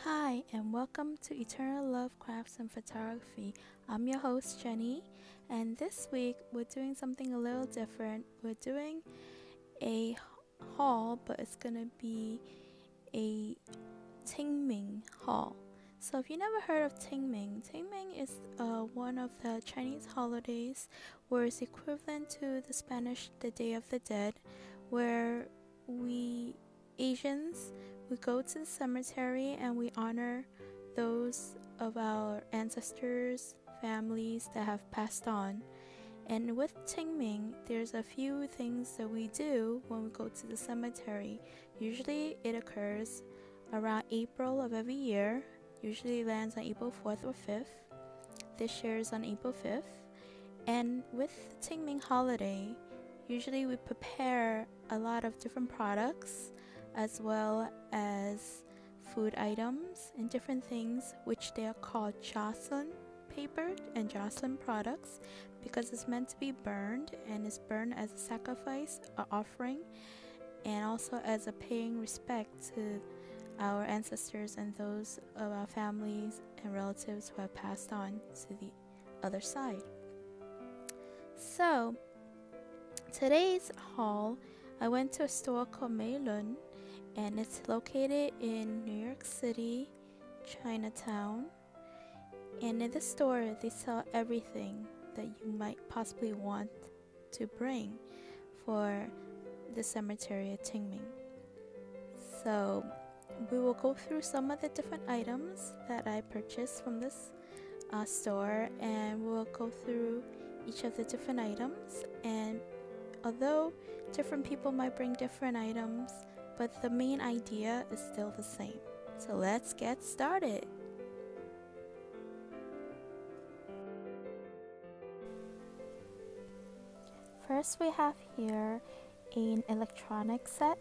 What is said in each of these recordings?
Hi, and welcome to Eternal Love Crafts and Photography. I'm your host, Jenny, and this week we're doing something a little different. We're doing a haul, but it's gonna be a Ting Ming haul. So, if you never heard of Ting Ming, Ting Ming is one of the Chinese holidays where it's equivalent to the Spanish the Day of the Dead, where we Asians we go to the cemetery and we honor those of our ancestors, families that have passed on. And with Ting Ming, there's a few things that we do when we go to the cemetery. Usually it occurs around April of every year. Usually lands on April 4th or 5th. This year is on April 5th. And with the Ting Ming holiday, usually we prepare a lot of different products as well as food items and different things, which they are called jocelyn paper and jocelyn products, because it's meant to be burned, and it's burned as a sacrifice, an offering, and also as a paying respect to our ancestors and those of our families and relatives who have passed on to the other side. So today's haul, I went to a store called Mee Lun, and it's located in New York City, Chinatown. And in the store, they sell everything that you might possibly want to bring for the cemetery at Ting Ming. So we will go through some of the different items that I purchased from this store, and we'll go through each of the different items. And although different people might bring different items, but the main idea is still the same. So let's get started. First, we have here an electronic set.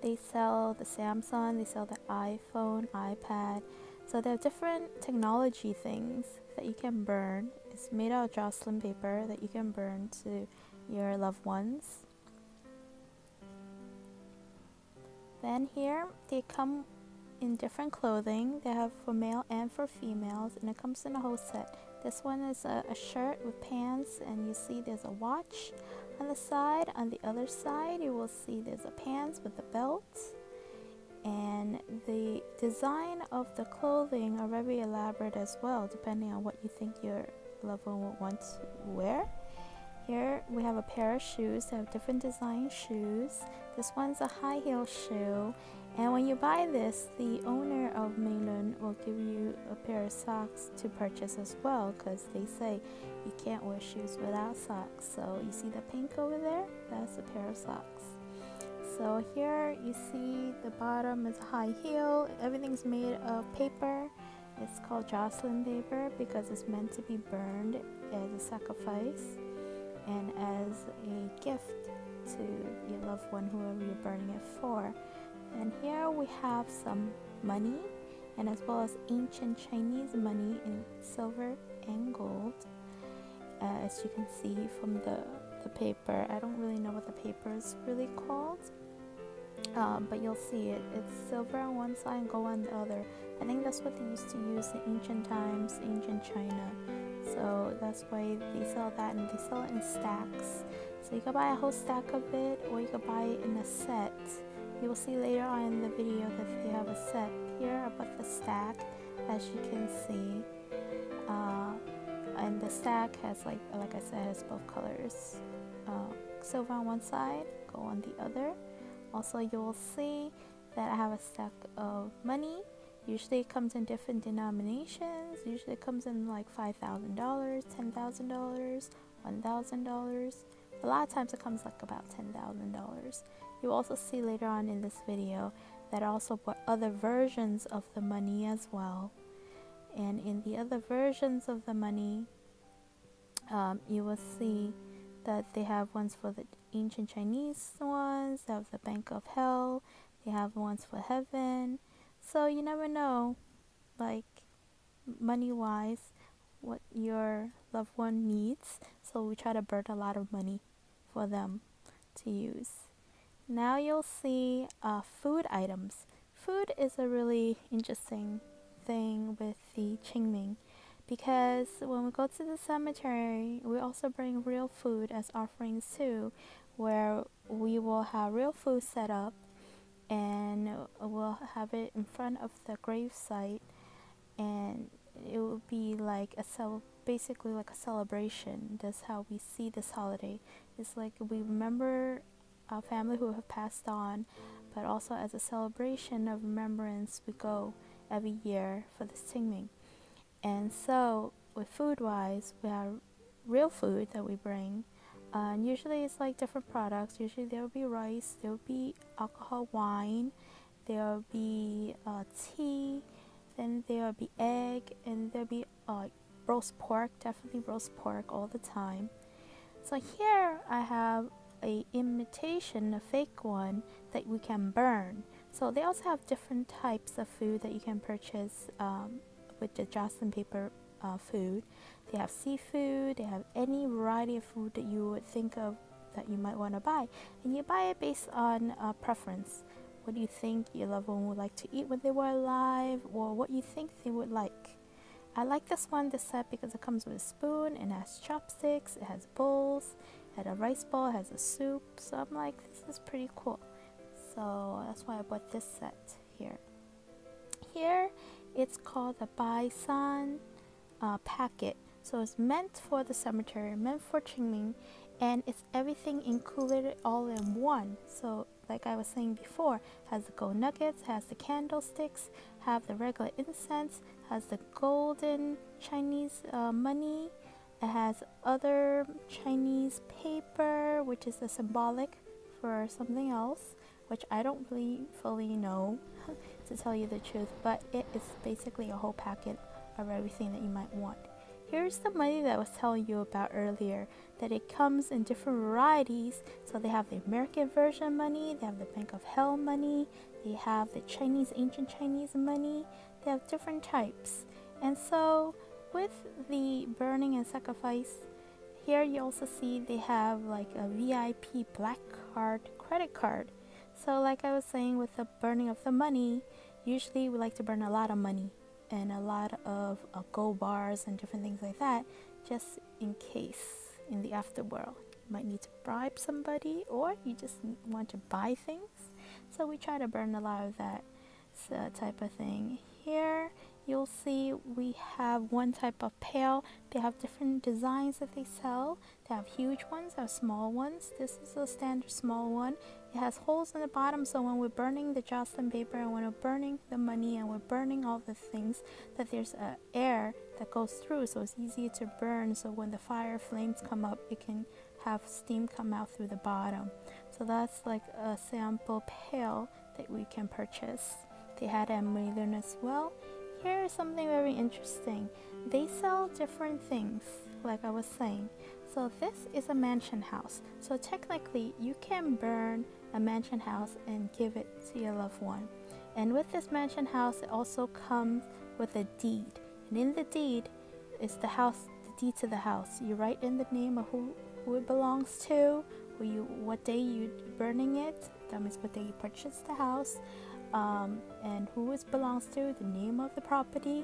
They sell the Samsung, they sell the iPhone, iPad. So there are different technology things that you can burn. It's made out of jocelyn paper that you can burn to your loved ones. Then here they come in different clothing. They have for male and for females, and it comes in a whole set. This one is a shirt with pants, and you see there's a watch on the side. On the other side, you will see there's a pants with a belt. And the design of the clothing are very elaborate as well, depending on what you think your loved one will want to wear. Here we have a pair of shoes. They have different design shoes. This one's a high heel shoe, and when you buy this, the owner of Mee Lun will give you a pair of socks to purchase as well, because they say you can't wear shoes without socks. So you see the pink over there? That's a pair of socks. So here you see the bottom is a high heel. Everything's made of paper. It's called jocelyn paper because it's meant to be burned as a sacrifice and as a gift to your loved one, whoever you're burning it for. And here we have some money, and as well as ancient Chinese money in silver and gold, as you can see from the paper. I don't really know what the paper is really called, but you'll see it. It's silver on one side and gold on the other. I think that's what they used to use in ancient times, ancient China. So that's why they sell that, and they sell it in stacks. So you can buy a whole stack of it, or you can buy it in a set. You will see later on in the video that they have a set. Here about the stack, as you can see. And the stack has, like I said, has both colors. Silver on one side, gold on the other. Also, you will see that I have a stack of money. Usually it comes in different denominations. Usually it comes in like $5,000, $10,000, $1,000. A lot of times it comes like about $10,000. You'll also see later on in this video that I also bought other versions of the money as well. And in the other versions of the money, you will see that they have ones for the ancient Chinese ones, they have the Bank of Hell, they have ones for heaven. So you never know, like money wise, what your loved one needs. So we try to burn a lot of money for them to use. Now you'll see food items. Food is a really interesting thing with the Ting Ming, because when we go to the cemetery, we also bring real food as offerings too, where we will have real food set up and we'll have it in front of the grave site, and it will be like basically like a celebration. That's how we see this holiday. It's like we remember our family who have passed on, but also as a celebration of remembrance, we go every year for this Ting Ming. And so, with food wise, we have real food that we bring. And usually it's like different products. Usually there will be rice, there will be alcohol wine, there will be tea, then there will be egg, and there will be roast pork, definitely roast pork all the time. So here I have a imitation, a fake one that we can burn. So they also have different types of food that you can purchase with the Jocelyn paper food. They have seafood, they have any variety of food that you would think of that you might want to buy. And you buy it based on preference. What do you think your loved one would like to eat when they were alive, or what you think they would like? I like this set because it comes with a spoon, it has chopsticks, it has bowls, it has a rice bowl, it has a soup. So I'm like, this is pretty cool. So that's why I bought this set here. Here, it's called the Bai San packet. So it's meant for the cemetery, meant for Ting Ming, and it's everything included all in one. So like I was saying before, has the gold nuggets, has the candlesticks, have the regular incense, has the golden Chinese money, it has other Chinese paper, which is a symbolic for something else, which I don't really fully know to tell you the truth, but it is basically a whole packet of everything that you might want. Here's the money that I was telling you about earlier, that it comes in different varieties. So they have the American version money, they have the Bank of Hell money, they have the Chinese, ancient Chinese money, they have different types. And so with the burning and sacrifice, here you also see they have like a VIP black card, credit card. So like I was saying, with the burning of the money, usually we like to burn a lot of money and a lot of gold bars and different things like that, just in case in the afterworld you might need to bribe somebody, or you just want to buy things. So we try to burn a lot of that type of thing. Here you'll see we have one type of pail. They have different designs that they sell. They have huge ones, they have small ones. This is a standard small one. It has holes in the bottom, so when we're burning the Jocelyn paper and when we're burning the money and we're burning all the things, that there's air that goes through, so it's easier to burn. So when the fire flames come up, it can have steam come out through the bottom. So that's like a sample pail that we can purchase. They had at Mee Lun as well. Here is something very interesting. They sell different things, like I was saying. So this is a mansion house. So technically, you can burn a mansion house and give it to your loved one. And with this mansion house, it also comes with a deed. And in the deed is the house, the deed to the house. You write in the name of who it belongs to, what day you're burning it. That means what day you purchased the house. And who it belongs to, the name of the property.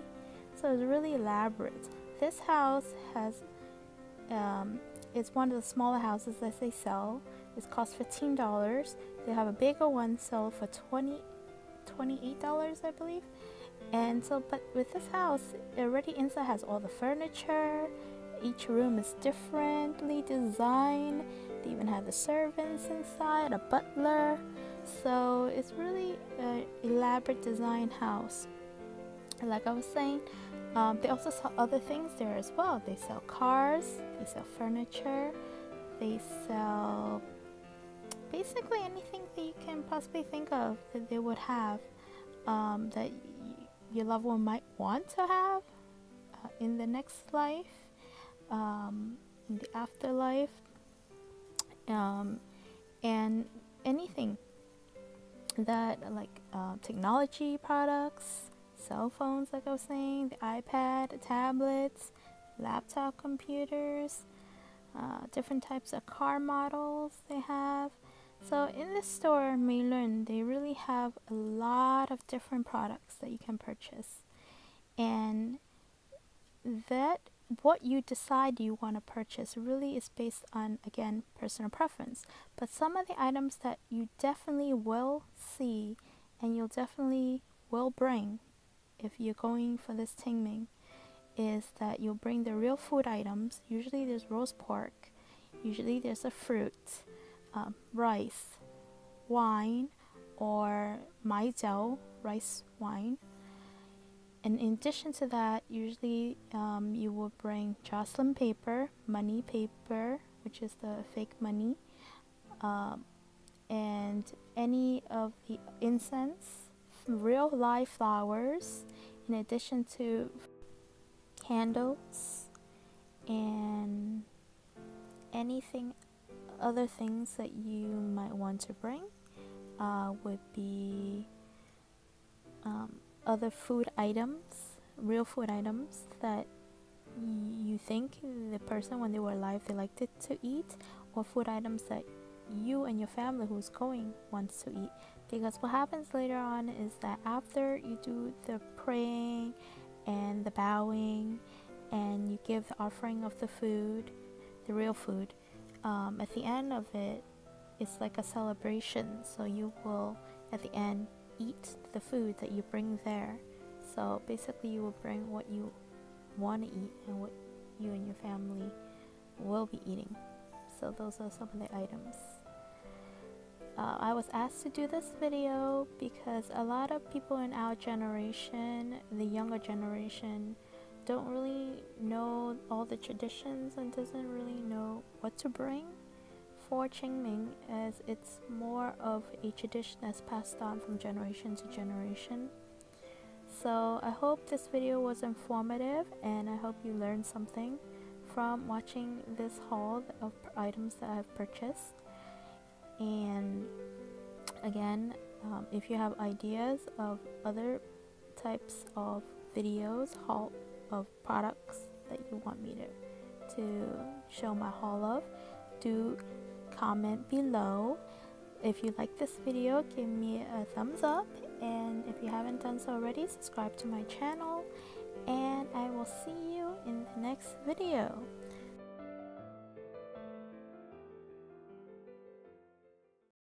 So it's really elaborate. This house has it's one of the smaller houses that they sell. It costs $15. They have a bigger one sold for $28, I believe. And so, but with this house, it already inside has all the furniture. Each room is differently designed. They even have the servants inside, a butler. So it's really an elaborate design house. And like I was saying, they also sell other things there as well. They sell cars, they sell furniture, they sell basically anything that you can possibly think of that they would have, that your loved one might want to have in the next life, in the afterlife, and anything that like technology products, cell phones, like I was saying, the iPad, tablets, laptop computers, different types of car models they have. So in this store, Mee Lun, they really have a lot of different products that you can purchase. And that what you decide you want to purchase really is based on, again, personal preference. But some of the items that you definitely will see and you'll definitely will bring if you're going for this Ting Ming is that you'll bring the real food items. Usually there's roast pork, usually there's a fruit, rice, wine, or mai jiao, rice wine. And in addition to that, usually you will bring jocelyn paper, money paper, which is the fake money, and any of the incense, real live flowers, in addition to candles and anything other things that you might want to bring would be other food items, real food items that you think the person when they were alive they liked it to eat, or food items that you and your family who's going wants to eat. Because what happens later on is that after you do the praying and the bowing and you give the offering of the food, the real food, at the end of it, it's like a celebration. So you will at the end eat the food that you bring there. So basically you will bring what you want to eat and what you and your family will be eating. So those are some of the items. I was asked to do this video because a lot of people in our generation, the younger generation, don't really know all the traditions and doesn't really know what to bring for Qingming, as it's more of a tradition that's passed on from generation to generation. So I hope this video was informative, and I hope you learned something from watching this haul of items that I've purchased. And again, if you have ideas of other types of videos, haul of products that you want me to show my haul of, do comment below. If you like this video, give me a thumbs up, and if you haven't done so already, subscribe to my channel, and I will see you in the next video.